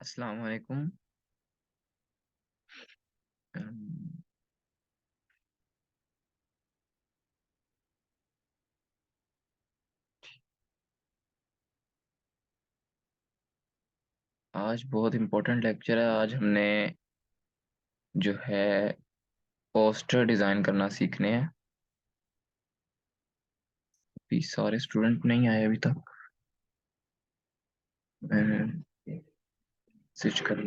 अस्सलाम वालेकुम। अम, आज बहुत इम्पोर्टेंट लेक्चर है। आज हमने जो है पोस्टर डिज़ाइन करना सीखने हैं। अभी सारे स्टूडेंट नहीं आए अभी तक। स्विच कर।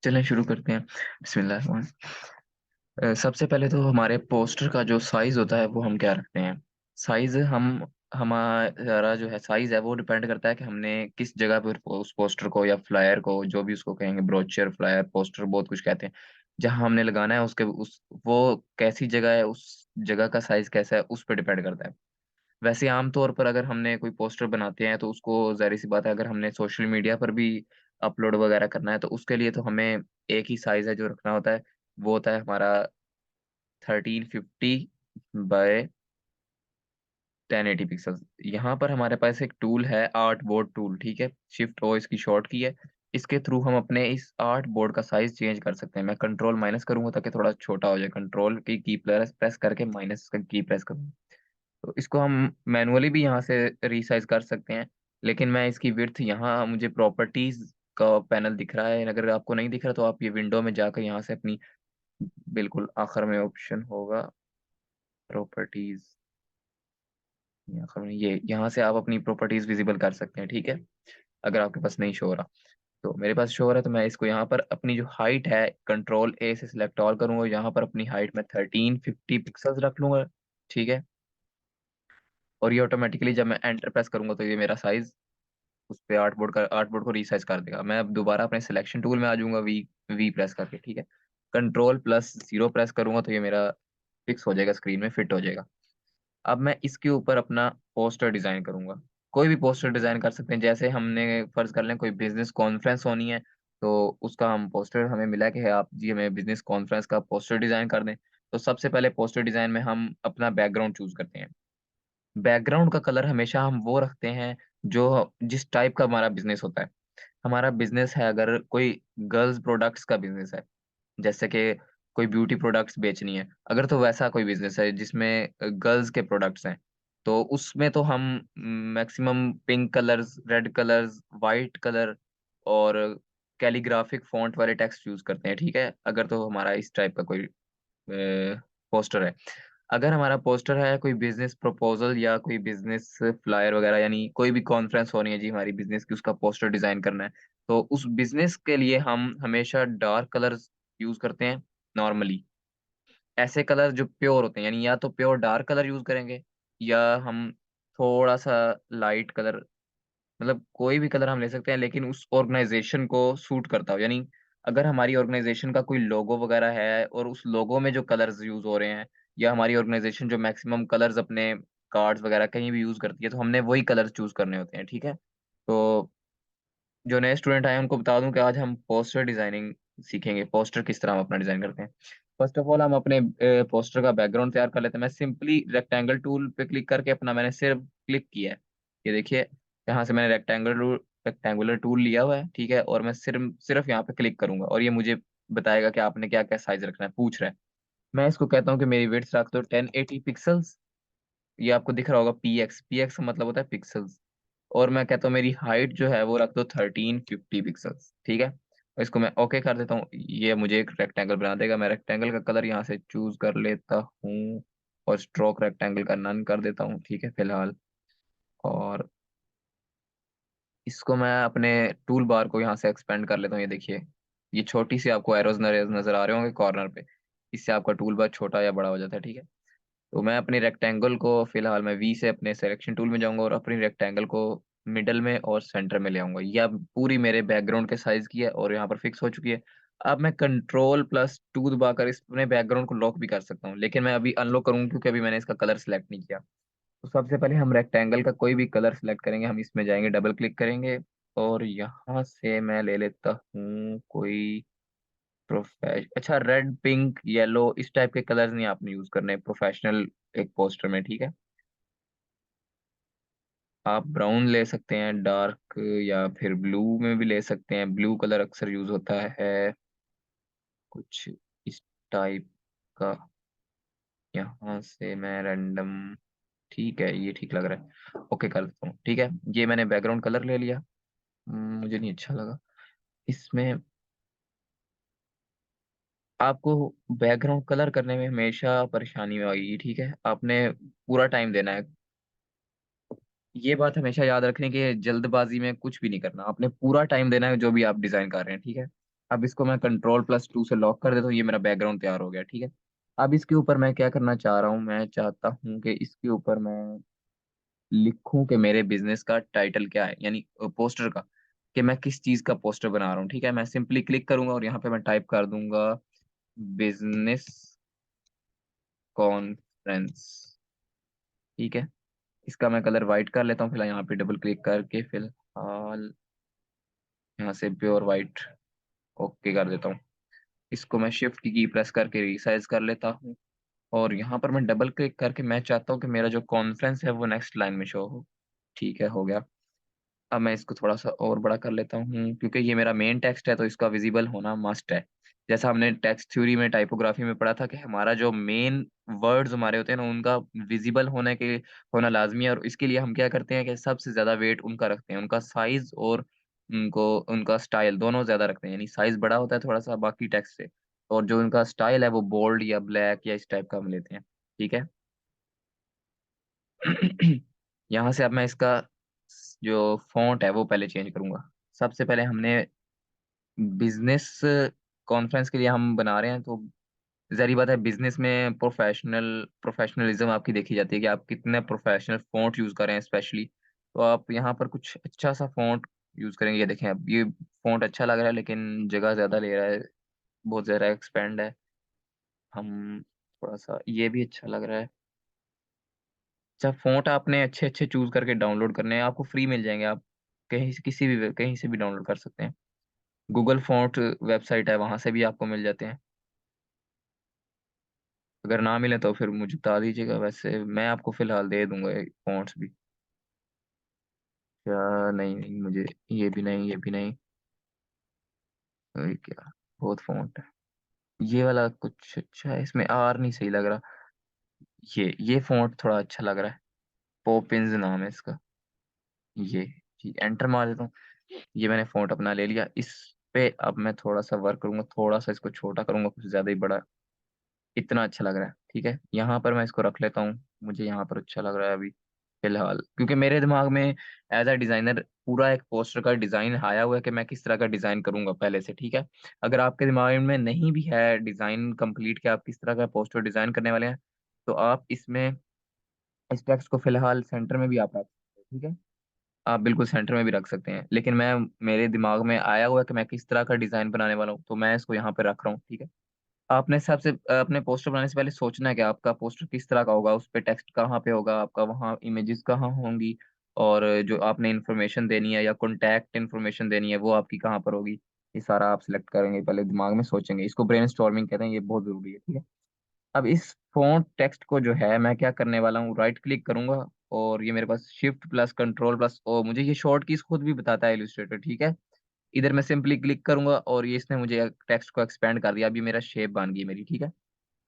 चलें शुरू करते हैं। बिस्मिल्लाह। सबसे पहले तो हमारे पोस्टर का जो साइज़ होता है वो हम क्या रखते हैं। साइज़ हम हमारा जो है साइज़ है वो डिपेंड करता है कि हमने किस जगह पर उस पोस्टर को या फ्लायर को, जो भी उसको कहेंगे, ब्रोचर, फ्लायर, पोस्टर बहुत कुछ कहते हैं। जहाँ हमने लगाना है उसके उस वो कैसी जगह है, उस जगह का साइज़ कैसा है, उस पे डिपेंड करता है। वैसे आम तौर पर अगर हमने कोई पोस्टर बनाते हैं तो उसको ज़ाहिर-सी बात है, अगर हमने सोशल मीडिया पर भी अपलोड वगैरह करना है तो उसके लिए तो हमें एक ही साइज़ है जो रखना होता है। वो होता है हमारा 1350 बाय 1080 पिक्सेल्स। यहाँ पर हमारे पास एक टूल है, आर्ट बोर्ड टूल, ठीक है? शिफ्ट ओ इसकी शॉर्ट की है। इसके थ्रू हम अपने इस आर्ट बोर्ड का साइज़ चेंज कर सकते हैं। मैं कंट्रोल माइनस करूँगा ताकि थोड़ा छोटा हो जाए। कंट्रोल की प्रेस प्रेस करके माइनस का की प्रेस करूँगा। तो इसको हम मैनुअली भी यहाँ से रीसाइज़ कर सकते हैं। लेकिन मैं इसकी विड्थ, यहाँ मुझे प्रॉपर्टीज़ का पैनल दिख रहा है। अगर आपको नहीं दिख रहा तो आप ये विंडो में जाकर यहाँ से अपनी, बिल्कुल आखिर में ऑप्शन होगा प्रॉपर्टीज़। ये यहाँ से आप अपनी प्रॉपर्टीज़ विज़िबल कर सकते हैं, ठीक है? अगर आपके पास नहीं शो हो रहा। तो मेरे पास शो हो रहा है तो मैं इसको यहाँ पर अपनी जो हाइट है कंट्रोल ए से सिलेक्ट ऑल करूँगा। यहाँ पर अपनी हाइट मैं 1350 पिक्सेल्स रख लूँगा, ठीक है? और ये ऑटोमैटिकली जब मैं एंटर प्रेस करूँगा तो ये मेरा साइज़ उस पे आर्टबोर्ड को रीसाइज़ कर देगा। मैं अब दोबारा अपने सिलेक्शन टूल में आ जाऊँगा, वी वी प्रेस करके, ठीक है? कंट्रोल प्लस 0 प्रेस करूँगा तो ये मेरा फिक्स हो जाएगा, स्क्रीन में फिट हो जाएगा। अब मैं इसके ऊपर अपना पोस्टर डिज़ाइन करूँगा। कोई भी पोस्टर डिज़ाइन कर सकते हैं, जैसे हमने फ़र्ज़ कर लें कोई बिज़नेस कॉन्फ्रेंस होनी है, तो उसका हम पोस्टर हमें मिला कि आप जी हमें बिज़नेस कॉन्फ्रेंस का पोस्टर डिज़ाइन कर दें। तो सबसे पहले पोस्टर डिज़ाइन में हम अपना बैकग्राउंड चूज़ करते हैं। बैकग्राउंड का कलर हमेशा हम वो रखते हैं जो जिस टाइप का हमारा बिज़नेस होता है। हमारा बिज़नेस है, अगर कोई गर्ल्स प्रोडक्ट्स का बिज़नेस है, जैसे कि कोई ब्यूटी प्रोडक्ट्स बेचनी है, अगर तो वैसा कोई बिज़नेस है जिसमें गर्ल्स के प्रोडक्ट्स हैं, तो उसमें तो हम maximum pink colours, red colours, white colour और कैलीग्राफिक फ़ॉन्ट वाले टेक्स्ट यूज़ करते हैं, ठीक है? अगर तो हमारा इस टाइप का कोई पोस्टर है। अगर हमारा पोस्टर है कोई बिज़नेस प्रपोज़ल या कोई बिज़नेस फ्लायर वगैरह, यानी कोई भी कॉन्फ्रेंस होनी है जी हमारी बिज़नेस की, उसका पोस्टर डिज़ाइन करना है, तो उस बिज़नेस के लिए हम हमेशा डार्क कलर्स यूज़ करते हैं नॉर्मली। ऐसे कलर जो प्योर होते हैं, यानी या तो प्योर डार्क कलर यूज़ करेंगे या हम थोड़ा-सा लाइट कलर, मतलब कोई भी कलर हम ले सकते हैं लेकिन उस ऑर्गनाइज़ेशन को सूट करता हो। यानी अगर हमारी ऑर्गनाइज़ेशन का कोई लोगो वगैरह है और उस लोगो में जो कलर्स यूज़ हो रहे हैं, या हमारी ऑर्गनाइज़ेशन जो मैक्सिमम कलर्स अपने कार्ड्स वगैरह कहीं भी यूज़ करती है, तो हमने वही कलर्स चूज़ करने होते हैं, ठीक है? तो जो नए स्टूडेंट आए हैं उनको बता दूँ कि आज हम पोस्टर डिज़ाइनिंग सीखेंगे, पोस्टर किस तरह हम अपना डिज़ाइन करते हैं। फ़र्स्ट ऑफ ऑल हम अपने पोस्टर का बैकग्राउंड तैयार कर लेते हैं। मैं सिंपली रेक्टेंगल टूल पे क्लिक करके अपना मैंने सिर्फ़ क्लिक किया है। ये देखिए, यहाँ से मैंने रेक्टेंगुलर टूल लिया हुआ है, ठीक है? और मैं सिर्फ़ यहाँ पे क्लिक करूँगा और ये मुझे बताएगा कि आपने क्या-क्या साइज़ रखना है, पूछ रहा है। मैं इसको कहता हूँ कि मेरी विड्थ रख दो 1080 पिक्सेल्स। ये आपको दिख रहा होगा पीएक्स, पीएक्स का मतलब होता है पिक्सेल्स। और मैं कहता हूँ मेरी हाइट जो है वो रख दो 1350 पिक्सेल्स, ठीक है? और इसको मैं ओके कर देता हूँ। ये मुझे एक रेक्टेंगल बना देगा। मैं रेक्टेंगल का कलर यहाँ से चूज़ कर लेता हूँ और स्ट्रोक रेक्टेंगल का नन कर देता हूँ, ठीक है, फिलहाल। और इसको मैं अपने टूल बार को यहाँ से एक्सपेंड कर लेता हूँ, ये देखिए। ये छोटी सी आपको एरोज नजर आ रहे होंगे कॉर्नर पे, इससे आपका टूल बार छोटा या बड़ा हो जाता है, ठीक है। तो मैं अपनी रेक्टेंगल को फिलहाल मैं वी से अपने सिलेक्शन टूल में जाऊंगा और अपनी रेक्टेंगल को मिडल में और सेंटर में ले आऊंगा। ये अब पूरी मेरे बैकग्राउंड के साइज की है और यहाँ पर फिक्स हो चुकी है। अब मैं कंट्रोल+2 दबाकर इस अपने बैकग्राउंड को लॉक भी कर सकता हूँ, लेकिन मैं अभी अनलॉक करूंगा क्योंकि अभी मैंने इसका कलर सेलेक्ट नहीं किया। तो सबसे पहले हम रेक्टेंगल का कोई भी कलर सेलेक्ट करेंगे, हम इसमें जाएंगे, डबल क्लिक करेंगे और यहाँ से मैं ले लेता हूँ कोई अच्छा रेड पिंक येलो इस टाइप के कलर्स नहीं आपने यूज करने प्रोफेशनल एक पोस्टर में, ठीक है। आप ब्राउन ले सकते हैं डार्क, या फिर ब्लू में भी ले सकते हैं, ब्लू कलर अक्सर यूज होता है कुछ इस टाइप का। यहाँ से मैं रैंडम, ठीक है ये ठीक लग रहा है, ओके कर देता हूँ, ठीक है। ये मैंने बैकग्राउंड कलर ले लिया। मुझे नहीं अच्छा लगा इसमें। आपको बैकग्राउंड कलर करने में हमेशा परेशानी में आएगी, ठीक है, आपने पूरा टाइम देना है। ये बात हमेशा याद रखने की, जल्दबाजी में कुछ भी नहीं करना, आपने पूरा टाइम देना है जो भी आप डिजाइन कर रहे हैं, ठीक है। अब इसको मैं कंट्रोल+2 से लॉक कर देता हूँ, ये मेरा बैकग्राउंड तैयार हो गया, ठीक है। अब इसके ऊपर मैं क्या करना चाह रहा हूँ, मैं चाहता हूँ कि इसके ऊपर मैं लिखूं कि मेरे बिजनेस का टाइटल क्या है, यानी पोस्टर का, कि मैं किस चीज का पोस्टर बना रहा हूँ, ठीक है। मैं सिंपली क्लिक करूंगा और यहाँ पे मैं टाइप कर दूंगा बिजनेस कॉन्फ्रेंस, ठीक है। इसका मैं कलर वाइट कर लेता हूँ फिलहाल, यहाँ पे डबल क्लिक करके फिलहाल यहाँ से प्योर वाइट ओके कर देता हूँ। इसको मैं शिफ्ट की प्रेस करके रिसाइज कर लेता हूँ और यहाँ पर मैं डबल क्लिक करके मैं चाहता हूँ कि मेरा जो कॉन्फ्रेंस है वो नेक्स्ट लाइन में शो हो, ठीक है, हो गया। अब मैं इसको थोड़ा सा और बड़ा कर लेता हूँ क्योंकि ये मेरा मेन टेक्स्ट है तो इसका विजिबल होना मस्ट है। जैसा हमने टेक्स्ट थ्योरी में टाइपोग्राफी में पढ़ा था कि हमारा जो मेन वर्ड्स हमारे होते हैं ना उनका विजिबल होना लाजमी है, और इसके लिए हम क्या करते हैं कि सबसे ज्यादा वेट उनका रखते हैं, उनका साइज और उनका स्टाइल दोनों ज्यादा रखते हैं, यानी साइज बड़ा होता है थोड़ा सा बाकी टेक्स्ट से, और जो उनका स्टाइल है वो बोल्ड या ब्लैक या इस टाइप का हम लेते हैं, ठीक है। यहाँ से अब मैं इसका जो फॉन्ट है वो पहले चेंज करूंगा। सबसे पहले हमने बिजनेस कॉन्फ्रेंस के लिए हम बना रहे हैं तो जारी बात है बिजनेस में प्रोफेशनलिज्म आपकी देखी जाती है कि आप कितने प्रोफेशनल फॉन्ट यूज कर रहे हैं स्पेशली। तो आप यहाँ पर कुछ अच्छा सा फॉन्ट यूज करेंगे, ये देखें अब ये फॉन्ट अच्छा लग रहा है लेकिन जगह ज्यादा ले रहा है, बहुत ज्यादा एक्सपेंड है। हम थोड़ा सा ये भी अच्छा लग रहा है। अच्छा फ़ॉन्ट आपने अच्छे-अच्छे चूज़ करके डाउनलोड करने हैं, आपको फ्री मिल जाएँगे, आप कहीं से भी डाउनलोड कर सकते हैं। गूगल फ़ॉन्ट वेबसाइट है, वहाँ से भी आपको मिल जाते हैं। अगर ना मिले तो फिर मुझे बता दीजिएगा, वैसे मैं आपको फ़िलहाल दे दूँगा ये फ़ॉन्ट्स भी। क्या नहीं, नहीं मुझे ये भी नहीं, क्या बहुत फ़ॉन्ट है। ये वाला कुछ अच्छा है, इसमें आर नहीं सही लग रहा। ये फ़ॉन्ट थोड़ा अच्छा लग रहा है, पॉपिंस नाम है इसका। ये जी, एंटर मार देता हूँ। ये मैंने फ़ॉन्ट अपना ले लिया। इस पे अब मैं थोड़ा-सा वर्क करूँगा, थोड़ा-सा इसको छोटा करूँगा, कुछ ज़्यादा ही बड़ा, इतना अच्छा लग रहा है, ठीक है? यहाँ पर मैं इसको रख लेता हूँ, मुझे यहाँ पर अच्छा लग रहा है अभी फ़िलहाल। क्योंकि मेरे दिमाग में एज़ अ डिज़ाइनर पूरा एक पोस्टर का डिज़ाइन आया हुआ है कि मैं किस तरह का डिज़ाइन करूँगा पहले से, ठीक है? अगर आपके दिमाग में नहीं भी है डिज़ाइन कंप्लीट कि आप किस तरह का पोस्टर डिज़ाइन करने वाले हैं, तो आप इसमें इस टेक्स्ट को फ़िलहाल सेंटर में भी आप रख सकते हैं, ठीक है? आप बिल्कुल सेंटर में भी रख सकते हैं, लेकिन मैं मेरे दिमाग में आया हुआ है कि मैं किस तरह का डिज़ाइन बनाने वाला हूँ, तो मैं इसको यहाँ पे रख रहा हूँ, ठीक है। आपने सबसे अपने पोस्टर बनाने से पहले सोचना है कि आपका पोस्टर किस तरह का होगा, उस पे टेक्स्ट कहाँ पे होगा, आपका वहाँ इमेजेस कहाँ होंगी, और जो आपने इन्फॉर्मेशन देनी है या कॉन्टैक्ट इन्फॉर्मेशन देनी है, वो आपकी कहाँ पर होगी। ये सारा आप सिलेक्ट करेंगे, पहले दिमाग में सोचेंगे, इसको ब्रेनस्टॉर्मिंग कहते हैं, ये बहुत ज़रूरी है, ठीक है। अब इस फ़ॉन्ट टेक्स्ट को जो है मैं क्या करने वाला हूँ, राइट क्लिक करूँगा और ये मेरे पास shift plus control plus O, मुझे ये शॉर्ट कीज़ खुद भी बताता है इलस्ट्रेटर, ठीक है। इधर मैं सिंपली क्लिक करूँगा और ये इसने मुझे टेक्स्ट को एक्सपेंड कर दिया, अब ये मेरा शेप बन गई मेरी, ठीक है।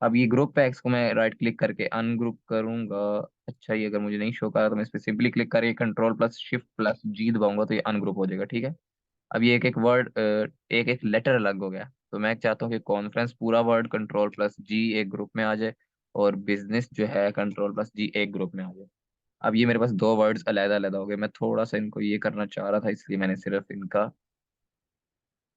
अब ये ग्रुप है, इसको मैं राइट क्लिक करके अनग्रुप करूँगा। अच्छा ये अगर मुझे नहीं शो कर रहा तो मैं इस पे सिंपली क्लिक करके कंट्रोल प्लस शिफ्ट प्लस जी दबाऊँगा तो ये अनग्रुप हो जाएगा, ठीक है। अब ये एक-एक वर्ड एक-एक लेटर अलग हो गया। तो मैं चाहता हूँ कि कॉन्फ्रेंस पूरा वर्ड कंट्रोल प्लस जी एक ग्रुप में आ जाए और बिज़नेस जो है कंट्रोल प्लस जी एक ग्रुप में आ जाए। अब ये मेरे पास 2 वर्ड्स अलग-अलग हो गए। मैं थोड़ा-सा इनको ये करना चाह रहा था इसलिए मैंने सिर्फ़ इनका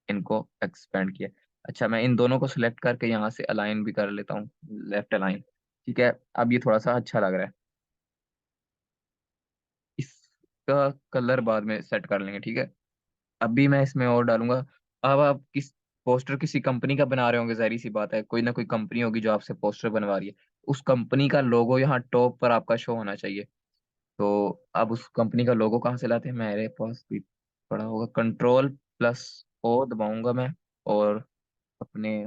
इनको एक्सपेंड किया। अच्छा, मैं इन दोनों को सिलेक्ट करके यहाँ से अलाइन भी कर लेता हूँ, लेफ्ट अलाइन। ठीक है, अब ये थोड़ा सा अच्छा लग रहा है। इसका कलर बाद में सेट कर लेंगे, ठीक है। अभी मैं इसमें और डालूंगा। अब आप किस पोस्टर किसी कंपनी का बना रहे होंगे, जाहिर सी बात है कोई ना कोई कंपनी होगी जो आपसे पोस्टर बनवा रही है। उस कंपनी का लोगो यहाँ टॉप पर आपका शो होना चाहिए। तो अब उस कंपनी का लोगो कहाँ से लाते हैं, मेरे पास भी पड़ा होगा। कंट्रोल+O दबाऊंगा मैं, और अपने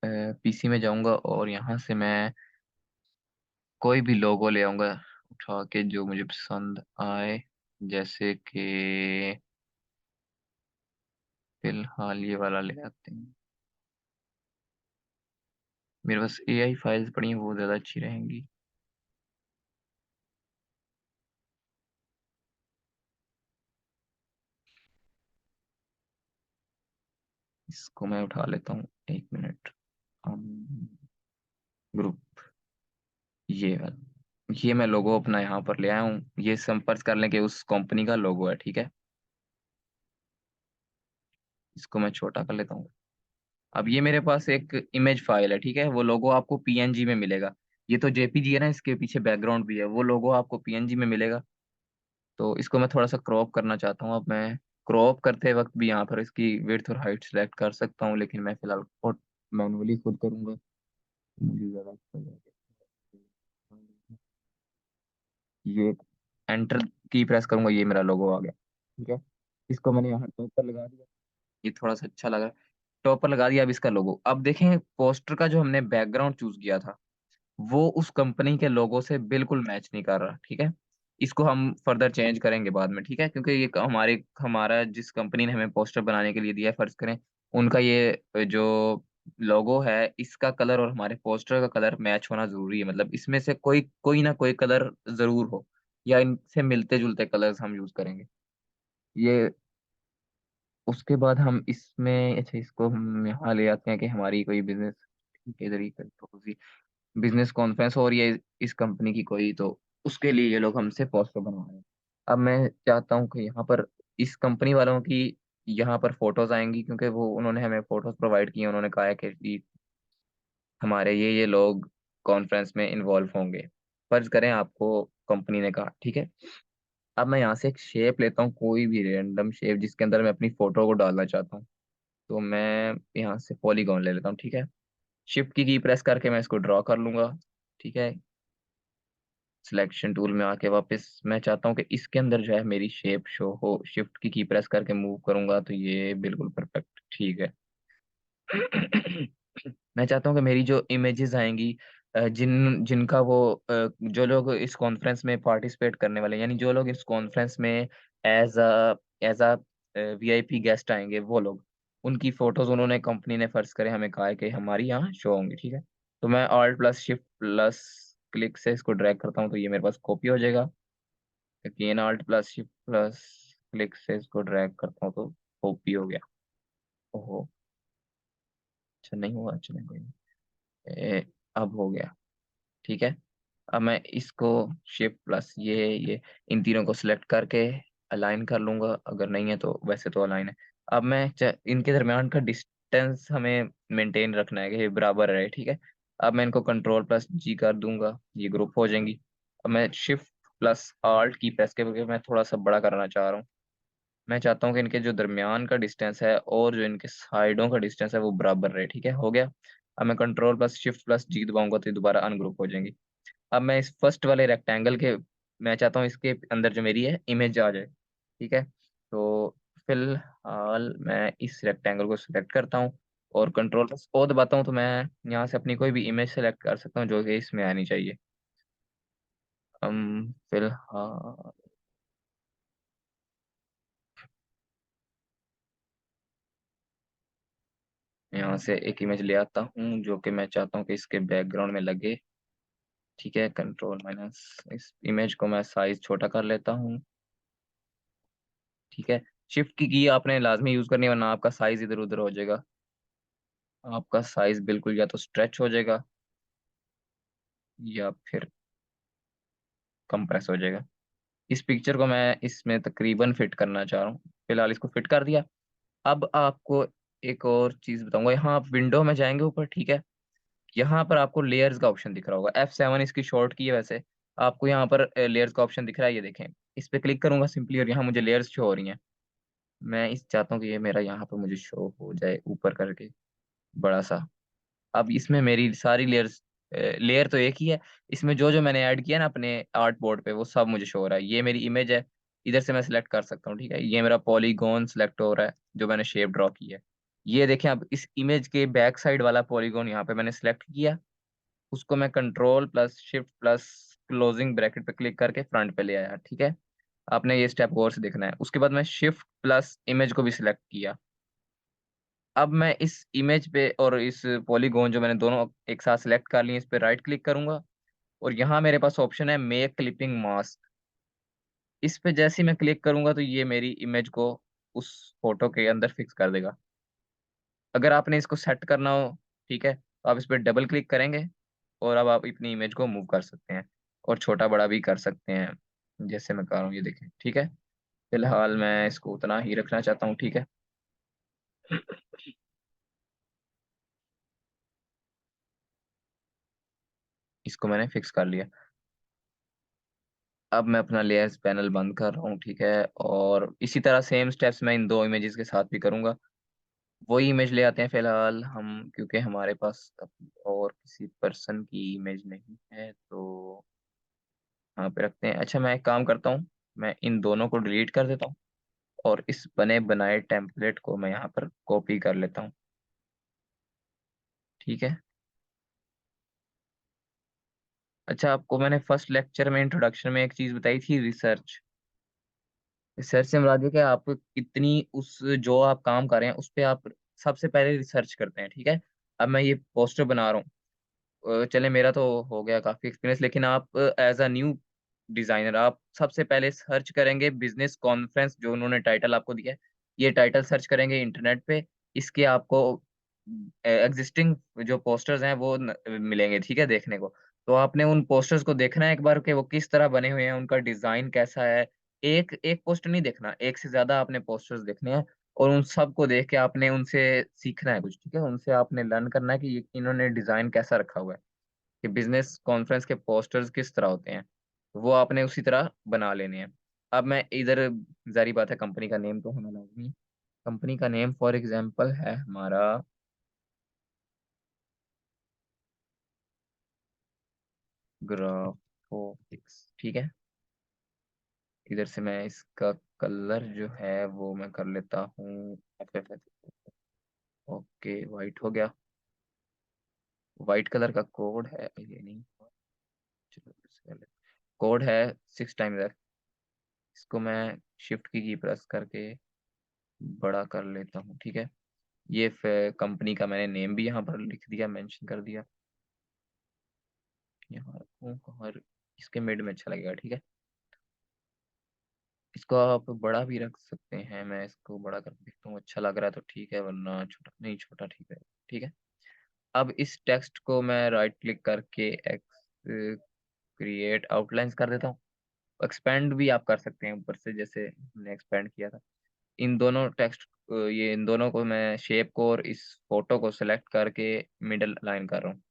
पीसी में जाऊंगा, और यहाँ से मैं कोई भी लोगो ले आऊंगा उठा के जो मुझे पसंद आए। जैसे कि फिलहाल ये वाला ले आते हैं। मेरे पास एआई फाइल्स पड़ी हैं, वो ज़्यादा अच्छी रहेंगी। इसको मैं उठा लेता हूँ, 1 मिनट। ग्रुप, ये वाला, ये मैं लोगो अपना यहाँ पर ले आया हूँ। ये संपर्क कर लें कि उस कंपनी का लोगो है, ठीक है। इसको मैं छोटा कर लेता हूँ। अब ये मेरे पास एक इमेज फाइल है, ठीक है। वो लोगो आपको पीएनजी में मिलेगा। ये तो जेपीजी है ना, इसके पीछे बैकग्राउंड भी है। वो लोगो आपको पीएनजी में मिलेगा। तो इसको मैं थोड़ा सा क्रॉप करना चाहता हूँ। अब मैं क्रॉप करते वक्त भी यहाँ पर इसकी विड्थ और हाइट सेलेक्ट कर सकता हूँ, लेकिन मैं फिलहाल मैनुअली खुद करूँगा। मुझे ज़्यादा अच्छा लगेगा। ये एंटर की प्रेस करूंगा, ये मेरा लोगो आ गया, ठीक है। इसको मैंने यहाँ टॉप पर लगा दिया। ये थोड़ा सा अच्छा लगा। टॉप पर लगा दिया। अब इसका लोगो, अब देखें पोस्टर का जो हमने बैकग्राउंड चूज किया था वो उस कंपनी के लोगो से बिल्कुल मैच नहीं कर रहा, ठीक है। इसको हम फर्दर चेंज करेंगे बाद में, ठीक है, क्योंकि ये हमारे हमारा जिस कंपनी ने हमें पोस्टर बनाने के लिए दिया है, फर्ज करें उनका ये जो लोगो है, इसका कलर और हमारे पोस्टर का कलर मैच होना जरूरी है। मतलब इसमें से कोई कोई ना कोई कलर जरूर हो, या इनसे मिलते जुलते कलर्स हम यूज करेंगे। ये उसके बाद हम इसमें, अच्छा, इसको हम यहाँ ले आते हैं कि हमारी कोई बिजनेस, इधर ही करते, बिजनेस कॉन्फ्रेंस हो रही है इस कंपनी की कोई, तो उसके लिए ये लोग हमसे पोस्टर बनवा रहे हैं। अब मैं चाहता हूँ कि यहाँ पर इस कंपनी वालों की यहाँ पर फोटोज आएंगी, क्योंकि वो उन्होंने हमें फोटोज प्रोवाइड की हैं। उन्होंने कहा है कि जी हमारे ये लोग कॉन्फ्रेंस में इन्वॉल्व होंगे। फर्ज करें आपको कंपनी ने कहा, ठीक है। अब मैं यहाँ से एक शेप लेता हूँ, कोई भी रैंडम शेप जिसके अंदर मैं अपनी फोटो को डालना चाहता हूँ। तो मैं यहाँ से पॉलीगॉन ले लेता हूँ, ठीक है। शिफ्ट की प्रेस करके मैं इसको ड्रॉ कर लूंगा, ठीक है। सिलेक्शन टूल में आके वापस मैं चाहता हूँ कि इसके अंदर जो है मेरी शेप शो हो। शिफ्ट की प्रेस करके मूव करूंगा तो ये बिल्कुल परफेक्ट, ठीक है। मैं चाहता हूँ कि मेरी जो इमेजेस आएंगी, जिनका वो जो लोग इस कॉन्फ्रेंस में पार्टिसिपेट करने वाले हैं, यानी जो लोग इस कॉन्फ्रेंस में एज अ वीआईपी गेस्ट आएंगे, वो लोग, उनकी फोटोज उन्होंने, कंपनी ने फर्ज करे हमें कहा है कि हमारी यहाँ शो होंगी, ठीक है। तो मैं Alt+Shift+ क्लिक से इसको ड्रैग करता हूँ तो ये मेरे पास कॉपी हो जाएगा। अगेन Alt+Shift+ क्लिक से इसको ड्रैग करता हूँ तो कॉपी हो गया। ओहो, अच्छा नहीं हुआ, अच्छा नहीं, कोई नहीं। अब हो गया, ठीक है। अब मैं इसको Shift+ ये इन तीनों को सिलेक्ट करके अलाइन कर लूंगा। अगर नहीं है तो वैसे तो अलाइन है। अब इनके दरमियान का डिस्टेंस हमें मेंटेन रखना है कि ये बराबर रहे, ठीक है। अब मैं इनको Ctrl+G कर दूंगा, ये ग्रुप हो जाएंगी। अब मैं Shift+Alt की प्रेस करके मैं थोड़ा सा बड़ा करना चाह रहा हूँ। मैं चाहता हूँ कि इनके जो दरमियान का डिस्टेंस है और जो इनके साइडों का डिस्टेंस है वो बराबर रहे, ठीक है, हो गया। अब मैं Ctrl+Shift+G दबाऊंगा तो ये दोबारा अनग्रुप हो जाएंगी। अब मैं इस फर्स्ट वाले रेक्टेंगल के, मैं चाहता हूँ इसके अंदर जो मेरी है इमेज आ जाए, ठीक है। तो फिलहाल मैं इस रेक्टेंगल को सिलेक्ट करता हूँ और Ctrl+O दबाता हूँ, तो मैं यहाँ से अपनी कोई भी इमेज सेलेक्ट कर सकता हूँ जो कि इसमें आनी चाहिए। फिलहाल यहाँ से एक इमेज ले आता हूँ जो कि मैं चाहता हूँ कि इसके बैकग्राउंड में लगे, ठीक है। Ctrl-, इस इमेज को मैं साइज छोटा कर लेता हूँ, ठीक है। शिफ्ट की आपने लाजमी यूज करनी है, वरना आपका साइज इधर उधर हो जाएगा। आपका साइज बिल्कुल या तो स्ट्रेच हो जाएगा या फिर कंप्रेस हो जाएगा। इस पिक्चर को मैं इसमें तकरीबन फिट करना चाह रहा हूँ। फिलहाल इसको फिट कर दिया। अब आपको एक और चीज़ बताऊँगा, यहाँ आप विंडो में जाएँगे ऊपर, ठीक है? यहाँ पर आपको लेयर्स का ऑप्शन दिख रहा होगा, F7 इसकी शॉर्ट की है वैसे। आपको यहाँ पर लेयर्स का ऑप्शन दिख रहा है, ये देखें। इस पे क्लिक करूँगा सिंपली और यहाँ मुझे लेयर्स शो हो रही हैं। मैं इस चाहता हूँ कि ये मेरा यहाँ पर मुझे शो हो जाए ऊपर करके, बड़ा-सा। अब इसमें मेरी सारी लेयर्स लेयर तो एक ही है, इसमें जो-जो मैंने ऐड किया ना अपने आर्ट बोर्ड पे वो सब मुझे शो हो रहा है। ये मेरी इमेज है, इधर से मैं सिलेक्ट कर सकता हूँ, ठीक है? ये मेरा पॉलीगॉन सिलेक्ट हो रहा है, जो मैंने शेप ड्रॉ की है। ये देखें अब इस इमेज के बैक साइड वाला पॉलीगॉन यहाँ पे मैंने सिलेक्ट किया, उसको मैं control plus shift plus closing bracket पे क्लिक करके फ्रंट पे ले आया, ठीक है? आपने ये स्टेप गौर से देखना है। उसके बाद मैं शिफ्ट प्लस इमेज को भी सिलेक्ट किया। अब मैं इस इमेज पे और इस पॉलीगॉन जो मैंने दोनों एक साथ सिलेक्ट कर लिए, इस पे राइट क्लिक करूँगा और यहाँ मेरे पास ऑप्शन है मेक क्लिपिंग मास्क। इस पे जैसे ही मैं क्लिक करूँगा तो ये मेरी इमेज को उस फ़ोटो के अंदर फिक्स कर देगा। अगर आपने इसको सेट करना हो, ठीक है, तो आप इस पे डबल क्लिक करेंगे और अब आप अपनी इमेज को मूव कर सकते हैं और छोटा-बड़ा भी कर सकते हैं, जैसे मैं कर रहा हूँ ये देखें, ठीक है? फिलहाल मैं इसको उतना ही रखना चाहता हूँ, ठीक है? इसको मैंने फिक्स कर लिया। अब मैं अपना लेयर्स पैनल बंद कर रहा हूँ, ठीक है? और इसी तरह सेम स्टेप्स मैं इन 2 इमेजेस के साथ भी करूँगा। वही इमेज ले आते हैं फिलहाल हम, क्योंकि हमारे पास अब और किसी पर्सन की इमेज नहीं है, तो यहाँ पे रखते हैं। अच्छा, मैं एक काम करता हूँ, मैं इन दोनों को डिलीट कर देता हूँ और इस बने-बनाए टेम्पलेट को मैं यहाँ पर कॉपी कर लेता हूँ, ठीक है? अच्छा, आपको मैंने फर्स्ट लेक्चर में इंट्रोडक्शन में एक चीज़ बताई थी, रिसर्च। रिसर्च से मुराद ये है कि आप कितनी उस जो आप काम कर रहे हैं, उस पे आप सबसे पहले रिसर्च करते हैं, ठीक है? अब मैं ये पोस्टर बना रहा हूँ, चलें मेरा तो हो गया काफ़ी एक्सपीरियंस, लेकिन आप एज़ अ न्यू डिज़ाइनर आप सबसे पहले सर्च करेंगे बिज़नेस कॉन्फ्रेंस, जो उन्होंने टाइटल आपको दिया है, ये टाइटल सर्च करेंगे इंटरनेट पे, इसके आपको एक्जिस्टिंग जो पोस्टर्स हैं वो मिलेंगे, ठीक है, देखने को। तो आपने उन पोस्टर्स को देखना है एक बार कि वो किस तरह बने हुए हैं, उनका डिज़ाइन कैसा है। एक एक पोस्टर नहीं देखना, एक से ज़्यादा आपने पोस्टर्स देखने हैं और उन सबको देख के आपने उनसे सीखना है कुछ, ठीक है? उनसे आपने लर्न करना है कि ये इन्होंने डिज़ाइन कैसा रखा हुआ है, कि बिज़नेस कॉन्फ्रेंस के पोस्टर्स किस तरह होते हैं। वो आपने उसी तरह बना लेने हैं। अब मैं इधर ज़ाहिर-सी बात है कंपनी का नेम तो होना लाज़मी है। कंपनी का नेम फॉर एग्ज़ाम्पल है हमारा ग्राफोटिक्स, ठीक है? इधर से मैं इसका कलर जो है वो मैं कर लेता हूँ एफएफ। ओके, व्हाइट हो गया। व्हाइट कलर का कोड है, ये नहीं, चलो इससे पहले कोड है 6 टाइम्स एफ। इसको मैं शिफ्ट की प्रेस करके बड़ा कर लेता हूँ, ठीक है? ये कंपनी का मैंने नेम भी यहाँ पर लिख दिया, मेंशन कर दिया। यहाँ रखूँ कहाँ, इसके मिड में अच्छा लगेगा, ठीक है? इसको आप बड़ा भी रख सकते हैं, मैं इसको बड़ा करके देखता हूँ, अच्छा लग रहा है तो ठीक है, वरना छोटा नहीं, छोटा ठीक है, ठीक है? अब इस टेक्स्ट को मैं राइट क्लिक करके क्रिएट आउटलाइन्स कर देता हूँ। एक्सपेंड भी आप कर सकते हैं ऊपर से, जैसे हमने एक्सपेंड किया था। इन दोनों ये इन दोनों को मैं शेप को और इस फ़ोटो को सेलेक्ट करके मिडल अलाइन कर रहा हूँ।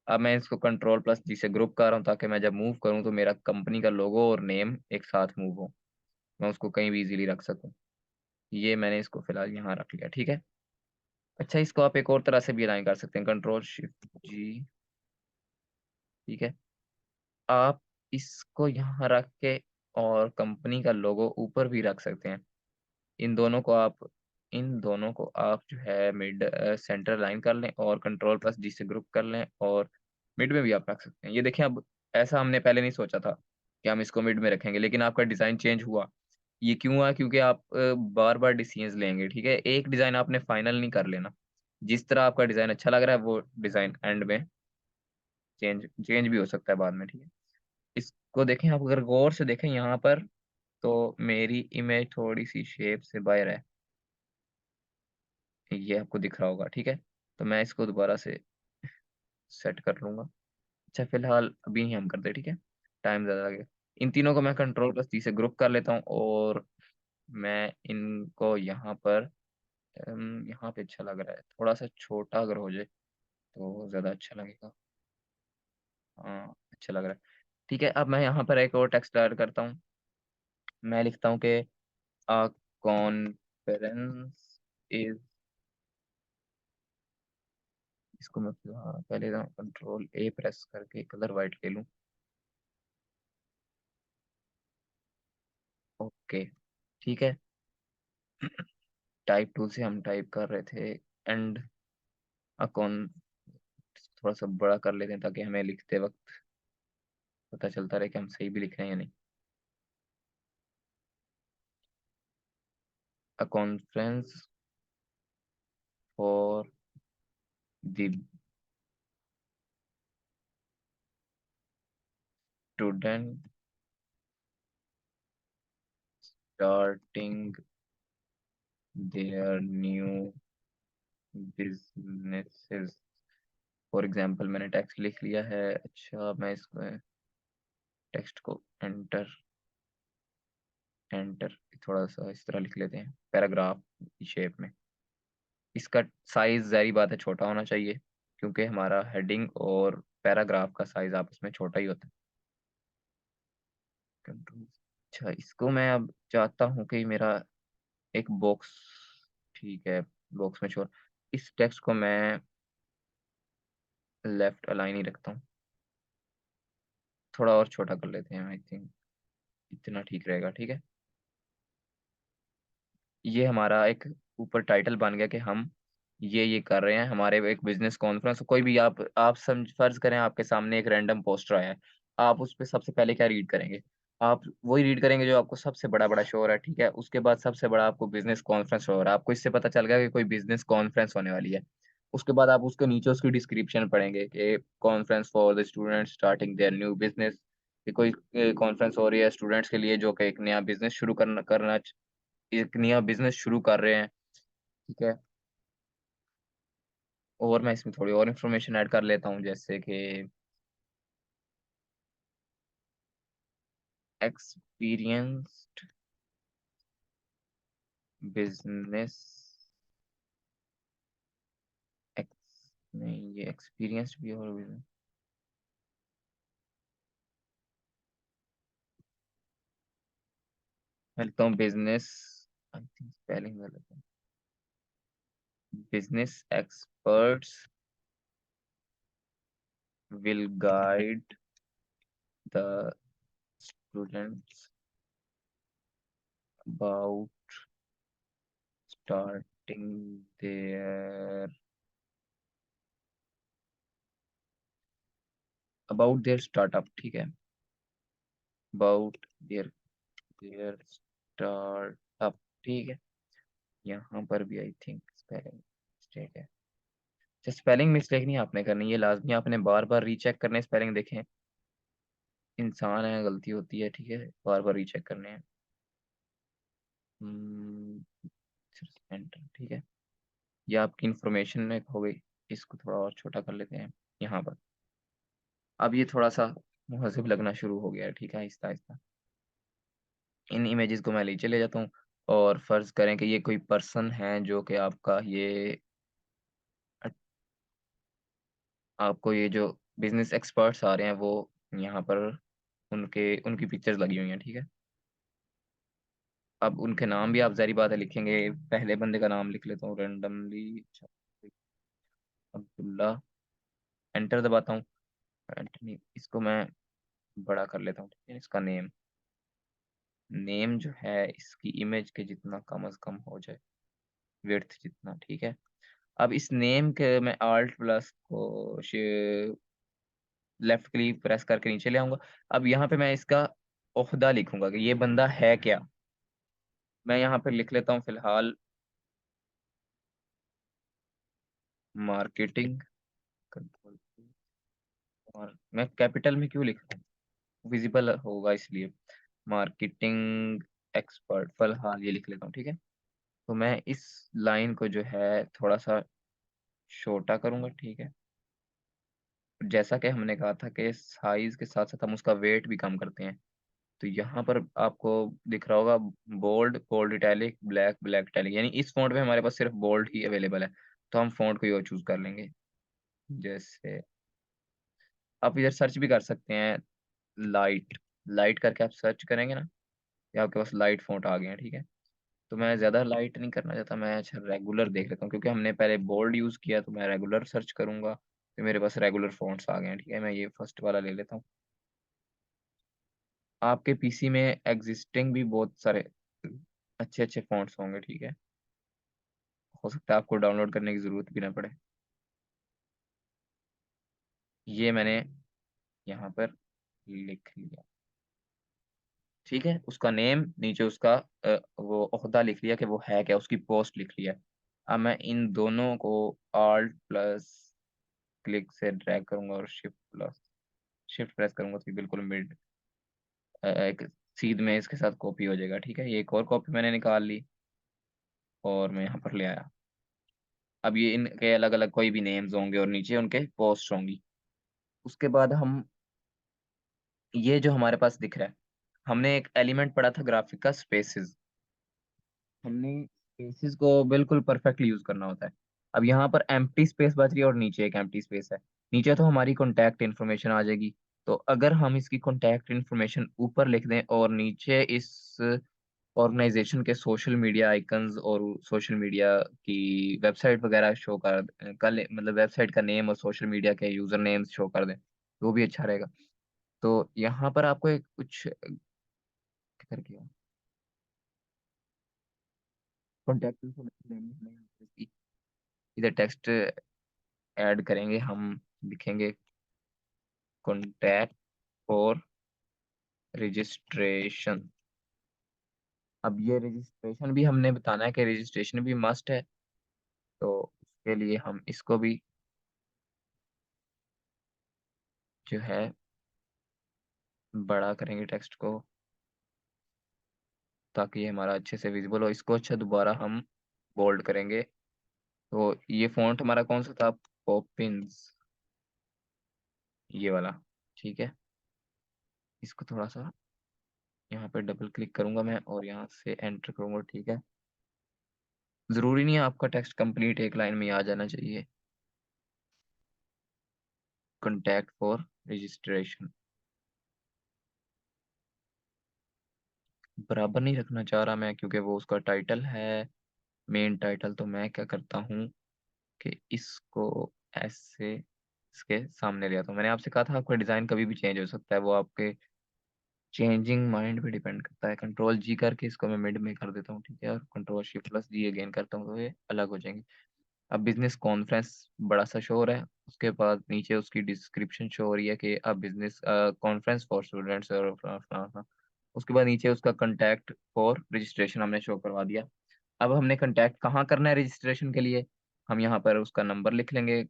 अब मैं इसको कंट्रोल प्लस जी से ग्रुप कर रहा हूँ ताकि मैं जब मूव करूँ तो मेरा कंपनी का लोगो और नेम एक साथ मूव हो। मैं उसको कहीं भी इज़िली रख सकूँ। ये मैंने इसको फ़िलहाल यहाँ रख लिया, ठीक है? अच्छा, इसको आप एक और तरह से भी अलाइन कर सकते हैं, कंट्रोल शिफ्ट जी, ठीक है? आप इसको यहाँ रख के और कंपनी का लोगो ऊपर भी रख सकते हैं। इन दोनों को आप जो है सेंटर लाइन कर लें और कंट्रोल प्लस जी से ग्रुप कर लें और मिड में भी आप रख सकते हैं। ये देखिए, अब ऐसा हमने पहले नहीं सोचा था कि हम इसको मिड में रखेंगे, लेकिन आपका डिज़ाइन चेंज हुआ। ये क्यों हुआ? क्योंकि आप बार-बार डिसीज़न्स लेंगे, ठीक है? एक डिज़ाइन आपने फाइनल नहीं कर लेना। जिस तरह आपका डिज़ाइन अच्छा लग रहा है, वो डिज़ाइन एंड में चेंज चेंज भी हो सकता है बाद में, ठीक है? इसको देखें, आप अगर गौर से देखें यहाँ पर, तो मेरी इमेज थोड़ी-सी शेप से बाहर है। ये आपको दिख रहा होगा, ठीक है? तो मैं इसको दोबारा से सेट कर लूँगा। अच्छा, फ़िलहाल अभी नहीं हम करते, ठीक है? टाइम ज़्यादा लगेगा। इन तीनों को मैं कंट्रोल प्लस टी से ग्रुप कर लेता हूँ और मैं इनको यहाँ पे अच्छा लग रहा है, थोड़ा सा छोटा अगर हो जाए तो ज़्यादा अच्छा लगेगा। हाँ, अच्छा लग रहा है। ठीक है, अब मैं यहाँ पर एक और टेक्स्ट ऐड करता हूँ। मैं लिखता हूँ कि अ, कॉन्फ्रेंस इज़, इसको मैं हाँ, पहले ना कंट्रोल ए प्रेस करके कलर व्हाइट ले लूँ। ओके, ठीक है। टाइप टूल से हम टाइप कर रहे थे एंड अकाउंट थोड़ा सा बड़ा कर लेते हैं ताकि हमें लिखते वक्त पता चलता रहे कि हम सही भी लिख रहे हैं या नहीं। A conference for the student starting their new businesses. For example मैंने टेक्स्ट लिख लिया है। अच्छा, मैं इसको टेक्स्ट को एंटर एंटर थोड़ा सा इस तरह लिख लेते हैं पैराग्राफ की शेप में। इसका साइज ज़ाहिर बात है छोटा होना चाहिए क्योंकि हमारा हेडिंग और पैराग्राफ का साइज आपस में छोटा ही होता है। कंट्रोल, अच्छा इसको मैं अब चाहता हूँ कि मेरा एक बॉक्स, ठीक है, बॉक्स में छोड़, इस टेक्स्ट को मैं लेफ्ट अलाइन ही रखता हूँ। थोड़ा और छोटा कर लेते हैं, आई थिंक इतना ठीक रहेगा। ठीक है, ये हमारा एक ऊपर टाइटल बन गया कि हम ये कर रहे हैं, हमारे एक बिजनेस कॉन्फ्रेंस। कोई भी आप समझ फर्ज करें आपके सामने एक रैंडम पोस्टर आया है, आप उस पे सबसे पहले क्या रीड करेंगे? आप वही रीड करेंगे जो आपको सबसे बड़ा-बड़ा शो हो रहा है, ठीक है? उसके बाद सबसे बड़ा आपको बिजनेस कॉन्फ्रेंस शो हो रहा है, आपको इससे पता चल गया कि कोई बिजनेस कॉन्फ्रेंस होने वाली है। उसके बाद आप उसके नीचे उसकी डिस्क्रिप्शन पढ़ेंगे कि conference for the students starting their new business, कि कोई कॉन्फ्रेंस हो रही है स्टूडेंट्स के लिए जो कि एक नया बिजनेस शुरू करना करना एक नया बिज़नेस शुरू कर रहे हैं, ठीक है? और मैं इसमें थोड़ी और इन्फॉर्मेशन ऐड कर लेता हूँ जैसे कि एक्सपीरियंस्ड बिज़नेस एक्स नहीं, ये एक्सपीरियंस्ड भी और बिज़नेस, मैं लिखता हूँ बिज़नेस, आई थिंक स्पेलिंग गलत है। Business experts will guide the students about starting there about their startup, ठीक है? अबाउट देयर देयर स्टार्टअप, ठीक है? यहाँ पर भी आई थिंक स्पेलिंग मिस्टेक है। अच्छा, स्पेलिंग मिस्टेक नहीं आपने करनी, ये लाज़मी आपने बार-बार रीचेक करने स्पेलिंग देखें। इंसान है, गलती होती है, ठीक है? बार-बार रीचेक करने हैं। हुँ, सिर्फ एंटर, ठीक है? ये आपकी इन्फॉर्मेशन एक हो गई, इसको थोड़ा और छोटा कर लेते हैं यहाँ पर। अब ये थोड़ा-सा मुहज़्ज़ब लगना शुरू हो गया है, ठीक है? आहिस्ता-आहिस्ता। इन इमेजेस को मैं नीचे ले जाता हूँ और फ़र्ज़ करें कि ये कोई पर्सन है जो कि अ, आपको ये जो बिज़नेस एक्सपर्ट्स आ रहे हैं वो यहाँ पर उनके उनकी पिक्चर्स लगी हुई हैं, ठीक है? अब उनके नाम भी आप ज़ाहिर बात है लिखेंगे, पहले बंदे का नाम लिख लेता हूँ रैंडमली, अच्छा, अब्दुल्ला, एंटर दबाता हूँ, एंटर नहीं, इसको मैं बड़ा कर लेता हूँ, ठीक है? इसका नेम जो है इसकी इमेज के जितना कम से कम हो जाए, विड्थ जितना, ठीक है? अब इस नेम के मैं अल्ट प्लस को शे लेफ्ट क्लिक प्रेस करके नीचे ले आऊँगा। अब यहाँ पे मैं इसका ओहदा लिखूँगा कि ये बंदा है क्या? मैं यहाँ पे लिख लेता हूँ फ़िलहाल मार्केटिंग कंट्रोल और मैं कैपिटल में क्यों लिख रहा हूँ? विज़िबल होगा इसलिए। मार्केटिंग एक्सपर्ट फ़िलहाल ये लिख लेता हूँ, ठीक है? तो मैं इस लाइन को जो है थोड़ा-सा छोटा करूँगा, ठीक है? जैसा कि हमने कहा था कि साइज़ के साथ-साथ हम उसका वेट भी कम करते हैं। तो यहाँ पर आपको दिख रहा होगा bold, bold italic, black, black italic, यानी इस फ़ॉन्ट में हमारे पास सिर्फ़ बोल्ड ही अवेलेबल है। तो हम फ़ॉन्ट कोई और चूज़ कर लेंगे। जैसे आप इधर सर्च भी कर सकते हैं लाइट, लाइट करके आप सर्च करेंगे ना, ये आपके पास लाइट फ़ॉन्ट आ गए हैं, ठीक है? तो मैं ज़्यादा लाइट नहीं करना चाहता, मैं अच्छा रेगुलर देख लेता हूँ क्योंकि हमने पहले बोल्ड यूज़ किया तो मैं रेगुलर सर्च करूँगा, तो मेरे पास रेगुलर फ़ॉन्ट्स आ गए हैं, ठीक है? मैं ये फर्स्ट वाला ले लेता हूँ। आपके पीसी में एक्सिस्टिंग भी बहुत सारे अच्छे-अच्छे फ़ॉन्ट्स होंगे, ठीक है? हो सकता है आपको डाउनलोड करने की ज़रूरत भी ना पड़े। ये मैंने यहाँ पर लिख लिया, ठीक है? उसका नेम, नीचे उसका वो ओहदा लिख लिया कि वो है क्या, उसकी पोस्ट लिख लिया। अब मैं इन दोनों को ऑल्ट प्लस क्लिक से ड्रैग करूँगा और शिफ्ट प्रेस करूँगा तो ये बिल्कुल एक सीध में इसके साथ कॉपी हो जाएगा, ठीक है? ये एक और कॉपी मैंने निकाल ली और मैं यहाँ पर ले आया। अब ये इनके अलग-अलग कोई भी नेम्स होंगे और नीचे उनके पोस्ट होंगी। उसके बाद हम ये जो हमारे पास दिख रहा है, हमने एक एलिमेंट पढ़ा था ग्राफिक का स्पेसेस। हमने स्पेसेस को बिल्कुल परफेक्टली यूज़ करना होता है। अब यहाँ पर एम्प्टी स्पेस बच रही है और नीचे एक एम्प्टी स्पेस है। नीचे तो हमारी कॉन्टैक्ट इन्फॉर्मेशन आ जाएगी। तो अगर हम इसकी कॉन्टैक्ट इन्फॉर्मेशन ऊपर लिख दें और नीचे इस ऑर्गनाइज़ेशन के सोशल मीडिया आइकन्स और सोशल मीडिया की वेबसाइट वगैरह शो कर लें, मतलब वेबसाइट का नेम और सोशल मीडिया के यूज़र नेम्स शो कर दें, तो वो भी अच्छा रहेगा। तो यहाँ पर आपको एक कुछ किधर गया? कॉन्टैक्ट इन्फॉर्मेशन देनी है हमें यहाँ पे इसकी। इधर टेक्स्ट ऐड करेंगे हम, लिखेंगे कॉन्टैक्ट फॉर रजिस्ट्रेशन। अब ये रजिस्ट्रेशन भी हमने बताना है कि रजिस्ट्रेशन भी मस्ट है, तो उसके लिए हम इसको भी जो है बड़ा करेंगे टेक्स्ट को, ताकि ये हमारा अच्छे से विज़िबल हो। इसको अच्छा दोबारा हम बोल्ड करेंगे। तो ये फ़ॉन्ट हमारा कौन-सा था? पॉपिंस, ये वाला, ठीक है? इसको थोड़ा-सा यहाँ पे डबल क्लिक करूँगा मैं और यहाँ से एंटर करूँगा, ठीक है? ज़रूरी नहीं है आपका टेक्स्ट कंप्लीट एक लाइन में ही आ जाना चाहिए। कॉन्टैक्ट फॉर रजिस्ट्रेशन बराबर नहीं रखना चाह रहा मैं क्योंकि वो उसका टाइटल है, मेन टाइटल। तो मैं क्या करता हूँ कि इसको ऐसे इसके सामने ले आता हूँ। मैंने आपसे कहा था आपका डिज़ाइन कभी भी चेंज हो सकता है, वो आपके चेंजिंग माइंड पे डिपेंड करता है। कंट्रोल जी करके इसको मैं मिड में कर देता हूँ, ठीक है? और कंट्रोल शिफ्ट प्लस जी अगेन करता हूँ तो ये अलग हो जाएँगे। अब बिज़नेस कॉन्फ्रेंस बड़ा-सा शो हो रहा है, उसके बाद नीचे उसकी डिस्क्रिप्शन शो हो रही है कि बिज़नेस कॉन्फ्रेंस फॉर स्टूडेंट्स और फलाना-फलाना। उसके बाद नीचे उसका कॉन्टैक्ट फॉर रजिस्ट्रेशन हमने शो करवा दिया। अब हमने कॉन्टैक्ट कहाँ करना है रजिस्ट्रेशन के लिए? हम यहाँ पर उसका नंबर लिख लेंगे,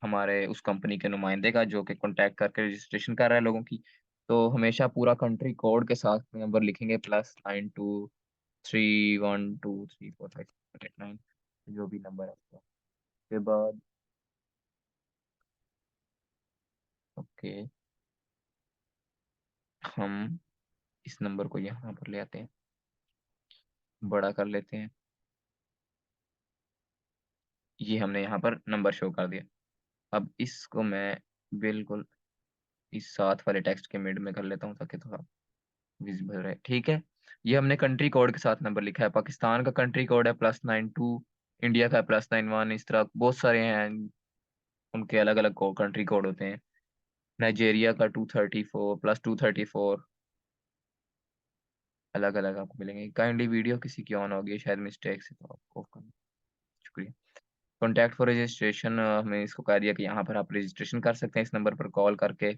हमारे उस कंपनी के नुमाइंदे का जो कि कॉन्टैक्ट करके रजिस्ट्रेशन कर रहा है लोगों की। तो हमेशा पूरा कंट्री कोड के साथ नंबर लिखेंगे +92 3 1 2 3 4 5 6 7 8 9 जो भी नंबर है उसका। उसके बाद ओके, हम इस नंबर को यहाँ पर ले आते हैं, बड़ा कर लेते हैं। ये हमने यहाँ पर नंबर शो कर दिया। अब इसको मैं बिल्कुल इस साथ वाले टेक्स्ट के मिड में कर लेता हूँ ताकि थोड़ा विज़िबल रहे, ठीक है? ये हमने कंट्री कोड के साथ नंबर लिखा है। पाकिस्तान का कंट्री कोड है +92, इंडिया का +91, इस तरह बहुत सारे हैं, उनके अलग-अलग कंट्री कोड होते हैं। नाइजीरिया का 234 +234 अलग-अलग आपको मिलेंगे। काइंडली वीडियो किसी की ऑन हो गई है शायद मिस्टेक से, तो आपको ऑफ करना शुक्रिया। कॉन्टैक्ट फॉर रजिस्ट्रेशन हमने इसको कह दिया कि यहाँ पर आप रजिस्ट्रेशन कर सकते हैं इस नंबर पर कॉल करके।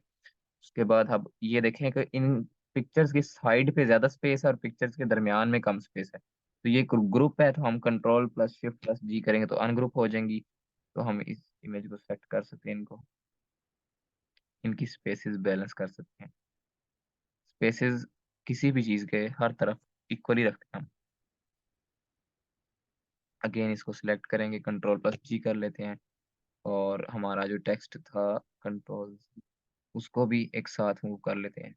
उसके बाद अब ये देखें कि इन पिक्चर्स की साइड पे ज़्यादा स्पेस है और पिक्चर्स के दरमियान में कम स्पेस है। तो ये ग्रुप है तो हम कंट्रोल प्लस शिफ्ट प्लस जी करेंगे तो अनग्रुप हो जाएंगी। तो हम इस इमेज को सेलेक्ट कर सकते हैं, इनको इनकी स्पेसेस बैलेंस कर सकते हैं। स्पेसेस किसी भी चीज़ के हर तरफ इक्वली रखते हैं हम। अगेन इसको सिलेक्ट करेंगे, कंट्रोल प्लस जी कर लेते हैं और हमारा जो टेक्स्ट था कंट्रोल उसको भी एक साथ मूव कर लेते हैं।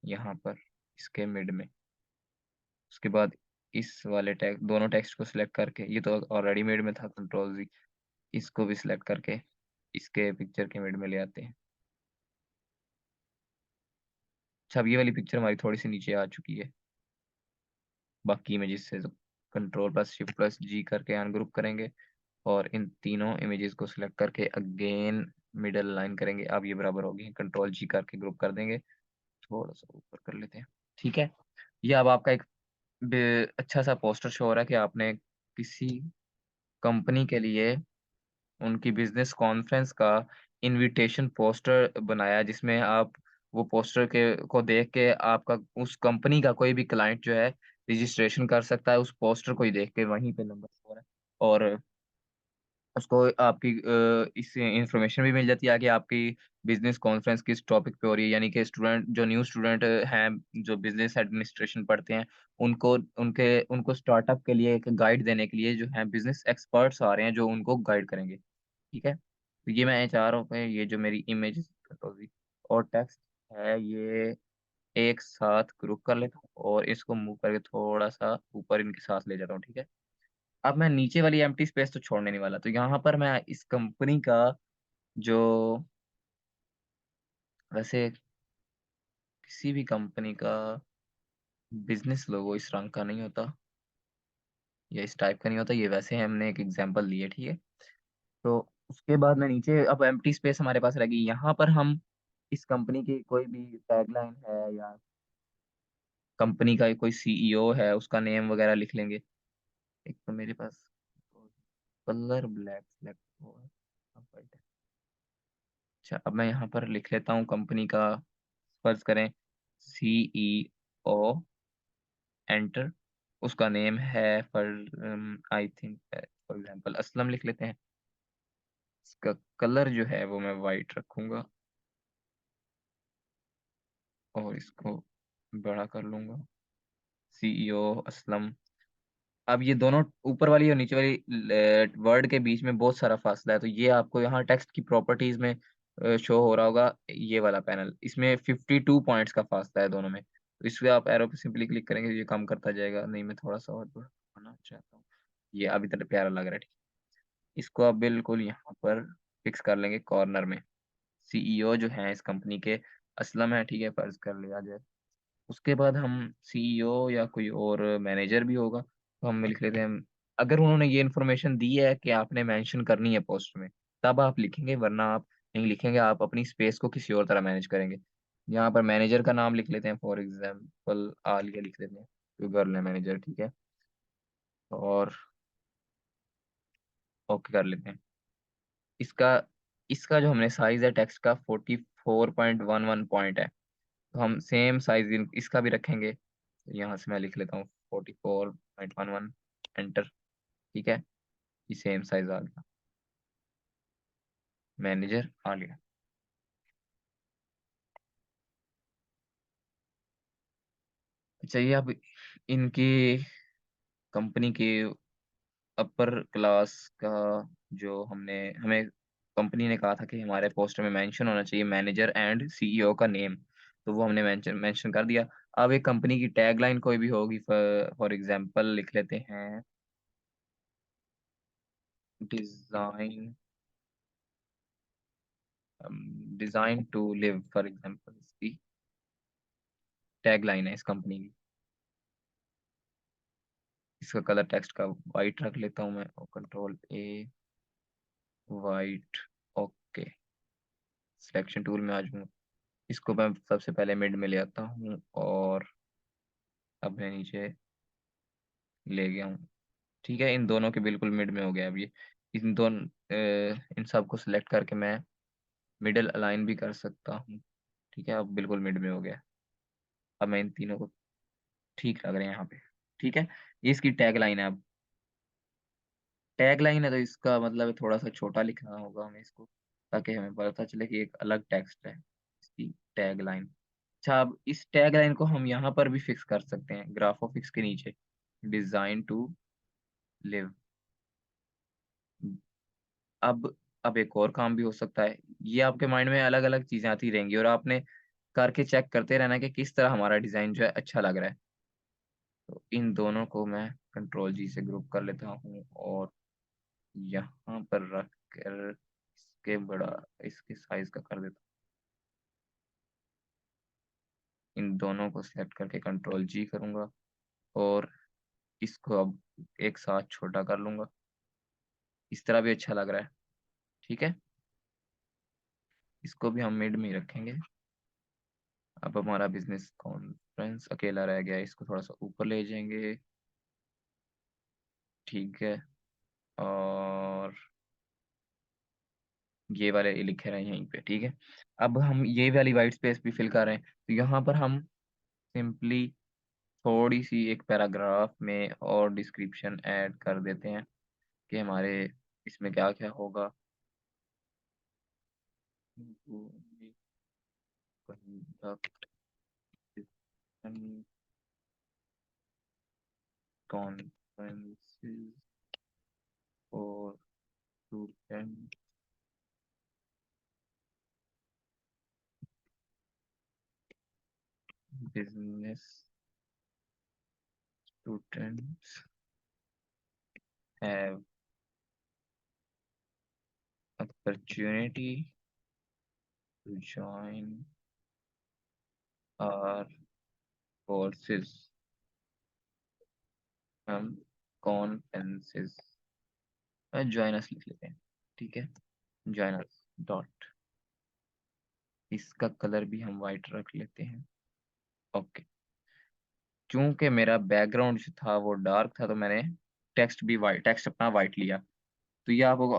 यहाँ पर इसके मिड में। उसके बाद इस वाले टेक्स्ट, दोनों टेक्स्ट को सिलेक्ट करके, ये तो ऑलरेडी मिड में था, कंट्रोल जी, इसको भी सिलेक्ट करके इसके पिक्चर के मिड में ले आते हैं। अच्छा, अब ये वाली पिक्चर हमारी थोड़ी सी नीचे आ चुकी है बाकी इमेजेस से, तो कंट्रोल प्लस शिफ्ट प्लस जी करके अनग्रुप करेंगे और इन तीनों इमेजेस को सिलेक्ट करके अगेन मिडल लाइन करेंगे। अब ये बराबर होगी, कंट्रोल जी करके ग्रुप कर देंगे, थोड़ा सा ऊपर कर लेते हैं। ठीक है, ये अब आपका एक अच्छा सा पोस्टर शो हो रहा है कि आपने किसी कंपनी के लिए उनकी बिजनेस कॉन्फ्रेंस का इनविटेशन पोस्टर बनाया, जिसमें आप वो पोस्टर के को देख के आपका उस कंपनी का कोई भी क्लाइंट जो है रजिस्ट्रेशन कर सकता है, उस पोस्टर को ही देख के वहीं पे नंबर शो हो रहा है। और उसको आपकी इससे इन्फॉर्मेशन भी मिल जाती है कि आपकी बिज़नेस कॉन्फ्रेंस किस टॉपिक पे हो रही है, यानी कि स्टूडेंट जो न्यू स्टूडेंट हैं, जो बिज़नेस एडमिनिस्ट्रेशन पढ़ते हैं, उनको उनको स्टार्टअप के लिए एक गाइड देने के लिए जो है बिज़नेस एक्सपर्ट्स आ रहे हैं, जो उनको गाइड करेंगे। ठीक है? तो ये मैं चाह रहा हूँ कि ये जो मेरी इमेज और टेक्स्ट है, ये एक साथ ग्रुप कर लेता हूँ और इसको मूव करके थोड़ा-सा ऊपर इनके साथ ले जाता हूँ, ठीक है? अब मैं नीचे वाली एम्प्टी स्पेस तो छोड़ने नहीं वाला, तो यहाँ पर मैं इस कंपनी का जो, वैसे किसी भी कंपनी का बिज़नेस लोगो इस रंग का नहीं होता या इस टाइप का नहीं होता, ये वैसे हमने एक एग्ज़ाम्पल ली है, ठीक है? तो उसके बाद मैं नीचे, अब एम्प्टी स्पेस हमारे पास रह गई, यहाँ पर हम इस कंपनी की कोई भी टैगलाइन है या कंपनी का कोई सीईओ है, उसका नेम वगैरह लिख लेंगे। एक तो मेरे पास कलर ब्लैक सिलेक्ट हुआ है, अब व्हाइट है। अच्छा, अब मैं यहाँ पर लिख लेता हूँ कंपनी का, फर्ज़ करें सीईओ, एंटर। उसका नेम है I think for example Aslam लिख लेते हैं। इसका कलर जो है वो मैं व्हाइट रखूँगा और इसको बड़ा कर लूँगा, सीईओ असलम। अब ये दोनों ऊपर वाली और नीचे वाली वर्ड के बीच में बहुत सारा फासला है, तो ये आपको यहाँ टेक्स्ट की प्रॉपर्टीज में शो हो रहा होगा, ये वाला पैनल। इसमें 52 पॉइंट्स का फासला है दोनों में, तो इस पे आप एरो पे सिंपली क्लिक करेंगे तो ये कम करता जाएगा। नहीं, मैं थोड़ा सा और बढ़ाना चाहता हूँ, ये अभी तक प्यारा लग रहा है, ठीक है। इसको आप बिल्कुल यहाँ पर फिक्स कर लेंगे कॉर्नर में। सीईओ जो है इस कंपनी के असलम है, ठीक है, फर्ज कर लिया जाए। उसके बाद हम सीईओ या कोई और मैनेजर भी होगा, तो हम लिख लेते हैं, अगर उन्होंने ये इन्फॉर्मेशन दी है कि आपने मेंशन करनी है पोस्ट में, तब आप लिखेंगे, वरना आप नहीं लिखेंगे, आप अपनी स्पेस को किसी और तरह मैनेज करेंगे। यहाँ पर मैनेजर का नाम लिख लेते हैं, फॉर एग्जांपल आलिया लिख लेते हैं, कोई गर्ल है मैनेजर, ठीक है, और ओके कर लेते हैं। इसका इसका जो हमने साइज़ है टेक्स्ट का 44.11 पॉइंट है, तो हम सेम साइज़ इसका भी रखेंगे। तो यहाँ से मैं लिख लेता हूँ 44.11, एंटर, ठीक है? ये सेम साइज़ आ गया, मैनेजर आ गया। अच्छा, ये अब इनकी कंपनी की अपर क्लास का, जो हमें कंपनी ने कहा था कि हमारे पोस्टर में मेंशन होना चाहिए मैनेजर एंड सीईओ का नेम, तो वो हमने मेंशन मेंशन कर दिया। अब एक कंपनी की टैगलाइन कोई भी होगी, फॉर एग्जांपल लिख लेते हैं design, design to live, for example इसकी टैगलाइन है इस कंपनी की। इसका कलर टेक्स्ट का व्हाइट रख लेता हूँ मैं, और कंट्रोल ए, व्हाइट, ओके, सिलेक्शन टूल में आ जाऊंगा। इसको मैं सबसे पहले मिड में ले आता हूँ और अब मैं नीचे ले गया हूँ, ठीक है, इन दोनों के बिल्कुल मिड में हो गया अब ये। इन सब को सिलेक्ट करके मैं मिडल अलाइन भी कर सकता हूँ, ठीक है, अब बिल्कुल मिड में हो गया। अब मैं इन तीनों को, ठीक लग रहे हैं यहाँ पे, ठीक है। ये इसकी टैग लाइन है। अब टैग लाइन है तो इसका मतलब थोड़ा सा छोटा लिखना होगा हमें इसको, ताकि हमें पता चले कि एक अलग टेक्स्ट है इसकी टैग लाइन। अच्छा, अब इस टैग लाइन को हम यहाँ पर भी फिक्स कर सकते हैं, ग्राफोफिक्स के नीचे, डिजाइन टू लिव। अब अब एक और काम भी हो सकता है, ये आपके माइंड में अलग अलग चीजें आती रहेंगी और आपने करके चेक करते रहना कि किस तरह हमारा डिज़ाइन जो है अच्छा लग रहा है। तो इन दोनों को मैं कंट्रोल जी से ग्रुप कर लेता हूँ और यहाँ पर रख कर इसके बड़ा इसके साइज़ का कर देता हूँ। इन दोनों को सेलेक्ट करके कंट्रोल जी करूँगा और इसको अब एक साथ छोटा कर लूँगा। इस तरह भी अच्छा लग रहा है, ठीक है? इसको भी हम मिड में ही रखेंगे। अब हमारा बिज़नेस कॉन्फ्रेंस अकेला रह गया है, इसको थोड़ा-सा ऊपर ले जाएँगे, ठीक है? और ये वाले लिखे रहे हैं यहीं पे, ठीक है? अब हम ये वाली व्हाइट स्पेस भी फिल कर रहे हैं, तो यहाँ पर हम सिंपली थोड़ी-सी एक पैराग्राफ में और डिस्क्रिप्शन ऐड कर देते हैं कि हमारे इसमें क्या-क्या होगा। Conduct conferences for student business students have opportunity to join our courses हम conferences join us लिख लेते हैं ठीक है join us डॉट इसका कलर भी हम वाइट रख लेते हैं ओके चूंकि मेरा बैकग्राउंड जो था वो डार्क था तो मैंने टेक्स्ट अपना वाइट लिया तो ये आपको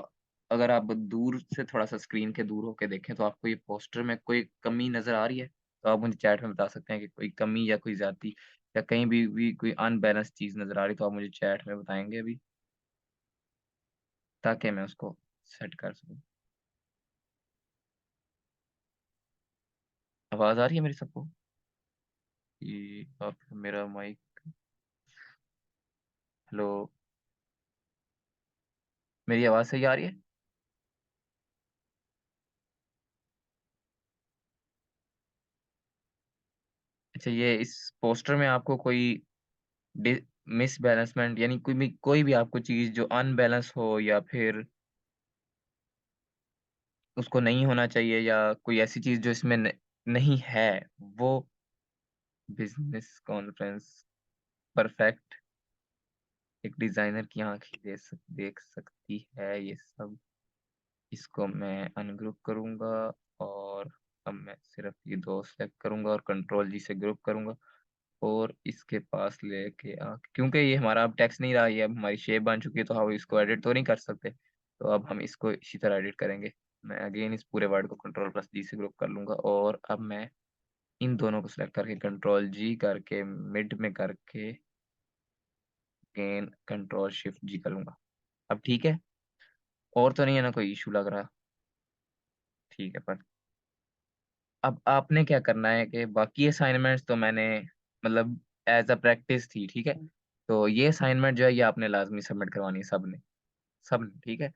अगर आप दूर से थोड़ा-सा स्क्रीन के दूर होके देखें तो आपको ये पोस्टर में कोई कमी नज़र आ रही है? तो आप मुझे चैट में बता सकते हैं कि कोई कमी या कोई ज़्यादती या कहीं भी कोई अनबैलेंस चीज़ नज़र आ रही है तो आप मुझे चैट में बताएँगे अभी, ताकि मैं उसको सेट कर सकूँ। आवाज़ आ रही है मेरी सबको? कि आप मेरा माइक हेलो, मेरी आवाज़ सही आ रही है? अच्छा ये इस पोस्टर में आपको कोई डि मिसबैलेंसमेंट यानी कोई भी आपको चीज़ जो अनबैलेंस हो या फिर उसको नहीं होना चाहिए या कोई ऐसी चीज़ जो इसमें नहीं है, वो बिज़नेस कॉन्फ्रेंस परफेक्ट एक डिज़ाइनर की आँखें देख सकती है ये सब। इसको मैं अनग्रुप करूँगा और अब मैं सिर्फ़ ये 2 सेलेक्ट करूँगा और कंट्रोल जी से ग्रुप करूँगा और इसके पास लेके क्योंकि ये हमारा अब टेक्स्ट नहीं रहा, ये अब हमारी शेप बन चुकी है, तो हम इसको एडिट तो नहीं कर सकते। तो अब हम इसको इसी तरह एडिट करेंगे। मैं अगेन इस पूरे वर्ड को कंट्रोल प्लस जी से ग्रुप कर लूँगा और अब मैं इन दोनों को सेलेक्ट करके कंट्रोल जी करके मिड में करके अगेन कंट्रोल शिफ्ट जी करूँगा। अब ठीक है? और तो नहीं है ना कोई इश्यू लग रहा? ठीक है पर अब आपने क्या करना है कि बाकी असाइनमेंट्स तो मैंने मतलब एज़ अ प्रैक्टिस थी, ठीक है? तो ये असाइनमेंट जो है ये आपने लाज़मी सबमिट करवानी है सबने, सबने, ठीक है?